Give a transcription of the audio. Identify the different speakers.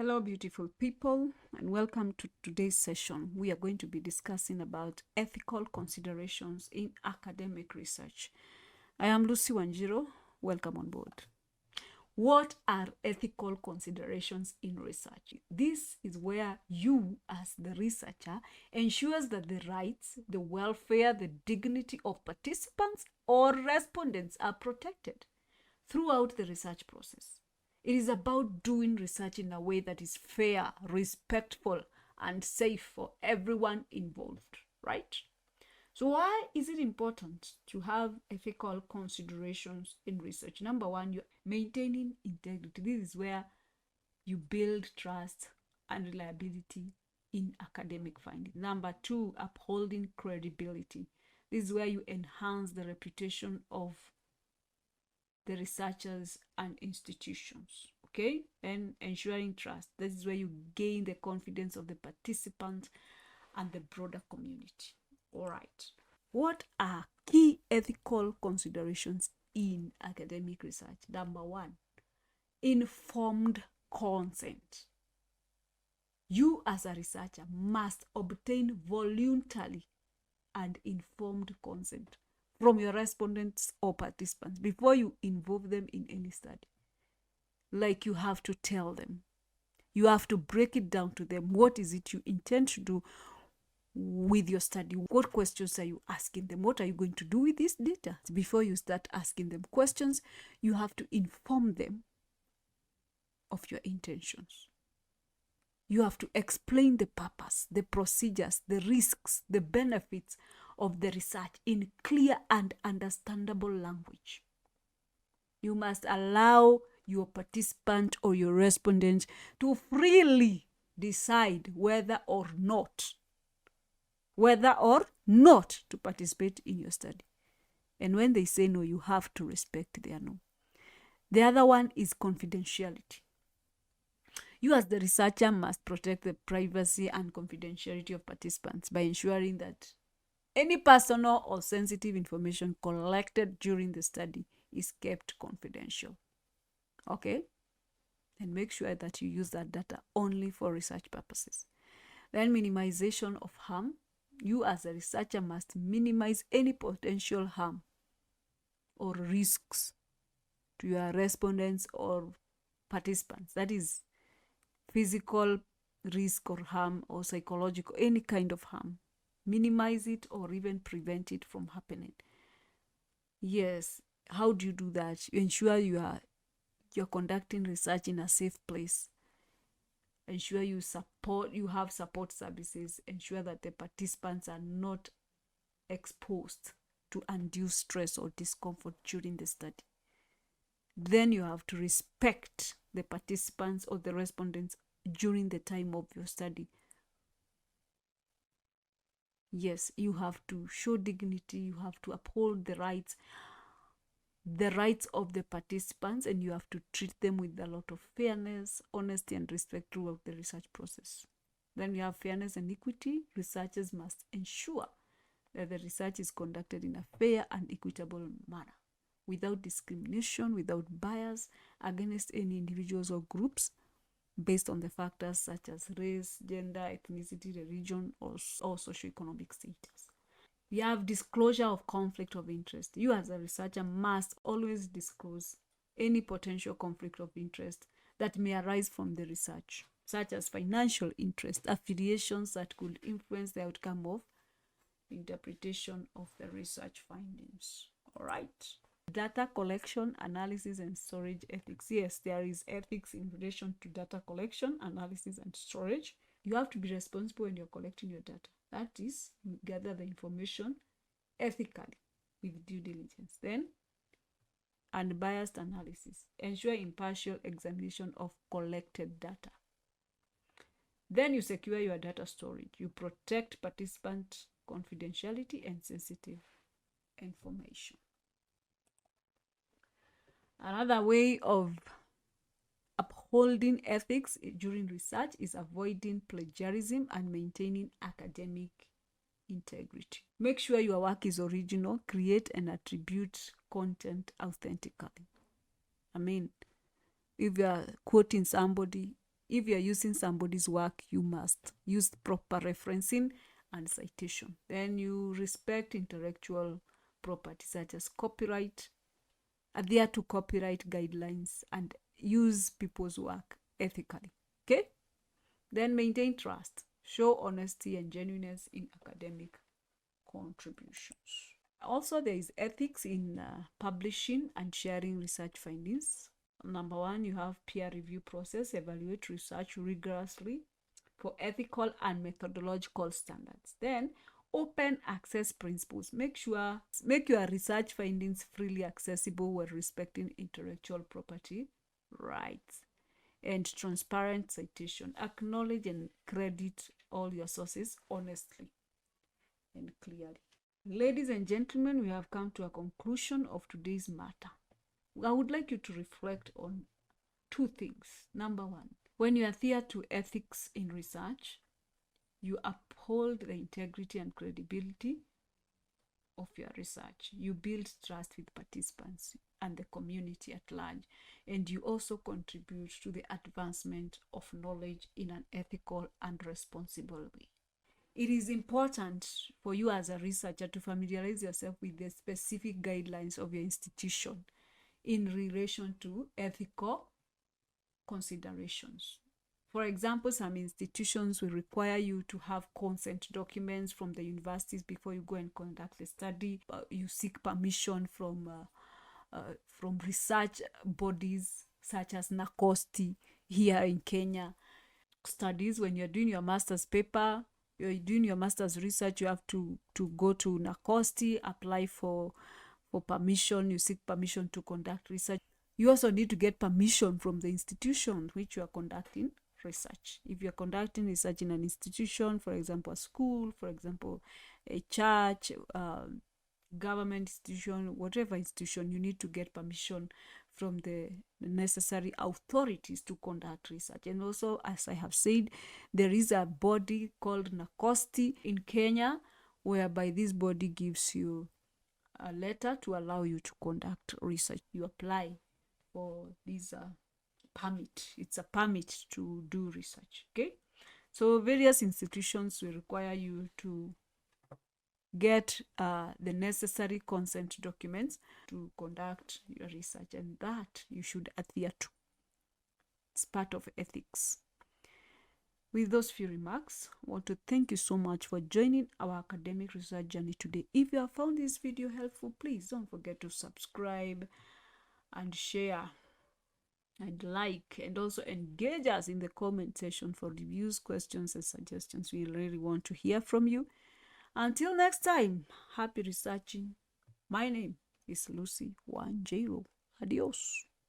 Speaker 1: Hello, beautiful people, and welcome to today's session. We are going to be discussing about ethical considerations in academic research. I am Lucy Wanjiro. Welcome on board. What are ethical considerations in research? This is where you, as the researcher, ensures that the rights, the welfare, the dignity of participants or respondents are protected throughout the research process. It is about doing research in a way that is fair, respectful, and safe for everyone involved, right? So why is it important to have ethical considerations in research? Number one, you're maintaining integrity. This is where you build trust and reliability in academic findings. Number two, upholding credibility. This is where you enhance the reputation of the researchers and institutions, okay? And ensuring trust. This is where you gain the confidence of the participant and the broader community. All right. What are key ethical considerations in academic research? Number one, informed consent. You as a researcher must obtain voluntary and informed consent from your respondents or participants before you involve them in any study. Like, you have to tell them, you have to break it down to them. What is it you intend to do with your study? What questions are you asking them? What are you going to do with this data? Before you start asking them questions, you have to inform them of your intentions. You have to explain the purpose, the procedures, the risks, the benefits of the research in clear and understandable language. You must allow your participant or your respondent to freely decide whether or not to participate in your study. And when they say no, you have to respect their no. The other one is confidentiality. You as the researcher must protect the privacy and confidentiality of participants by ensuring that any personal or sensitive information collected during the study is kept confidential. Okay? And make sure that you use that data only for research purposes. Then minimization of harm. You as a researcher must minimize any potential harm or risks to your respondents or participants. That is physical risk or harm or psychological, any kind of harm. Minimize it or even prevent it from happening. Yes, how do you do that? You ensure you're conducting research in a safe place. Ensure you have support services. Ensure that the participants are not exposed to undue stress or discomfort during the study. Then you have to respect the participants or the respondents during the time of your study. Yes, you have to show dignity, you have to uphold the rights of the participants, and you have to treat them with a lot of fairness, honesty, and respect throughout the research process. Then we have fairness and equity. Researchers must ensure that the research is conducted in a fair and equitable manner, without discrimination, without bias against any individuals or groups based on the factors such as race, gender, ethnicity, religion, or socioeconomic status. We have disclosure of conflict of interest. You as a researcher must always disclose any potential conflict of interest that may arise from the research, such as financial interest, affiliations that could influence the outcome of interpretation of the research findings. All right. Data collection, analysis, and storage ethics. Yes, there is ethics in relation to data collection, analysis, and storage. You have to be responsible when you're collecting your data. That is, you gather the information ethically with due diligence. Then, unbiased analysis. Ensure impartial examination of collected data. Then you secure your data storage. You protect participant confidentiality and sensitive information. Another way of upholding ethics during research is avoiding plagiarism and maintaining academic integrity. Make sure your work is original. Create and attribute content authentically. I mean, if you are quoting somebody, If you're using somebody's work, you must use proper referencing and citation. Then you respect intellectual property such as copyright, adhere to copyright guidelines, and use people's work ethically. Okay? Then maintain trust. Show honesty and genuineness in academic contributions. Also, there is ethics in publishing and sharing research findings. Number one, you have peer review process. Evaluate research rigorously for ethical and methodological standards. Then, open access principles. Make your research findings freely accessible while respecting intellectual property rights. And transparent citation. Acknowledge and credit all your sources honestly and clearly. Ladies and gentlemen, we have come to a conclusion of today's matter. I would like you to reflect on two things. Number one, when you adhere to ethics in research, you uphold the integrity and credibility of your research. You build trust with participants and the community at large, and you also contribute to the advancement of knowledge in an ethical and responsible way. It is important for you as a researcher to familiarize yourself with the specific guidelines of your institution in relation to ethical considerations. For example, some institutions will require you to have consent documents from the universities before you go and conduct a study. You seek permission from research bodies such as NACOSTI here in Kenya. Studies, when you're doing your master's paper, you're doing your master's research, you have to go to NACOSTI, apply for permission. You seek permission to conduct research. You also need to get permission from the institution which you are conducting research. If you're conducting research in an institution, for example, a school, for example, a church, government institution, whatever institution, you need to get permission from the necessary authorities to conduct research. And also, as I have said, there is a body called NACOSTI in Kenya, whereby this body gives you a letter to allow you to conduct research. You apply for this permit. It's a permit to do research. Okay, so various institutions will require you to get the necessary consent documents to conduct your research, and that you should adhere to. It's part of ethics. With those few remarks, I want to thank you so much for joining our academic research journey today. If you have found this video helpful, please don't forget to subscribe and share and like, and also engage us in the comment section for reviews, questions, and suggestions. We really want to hear from you. Until next time, happy researching. My name is Lucy Wanjiru. Adios.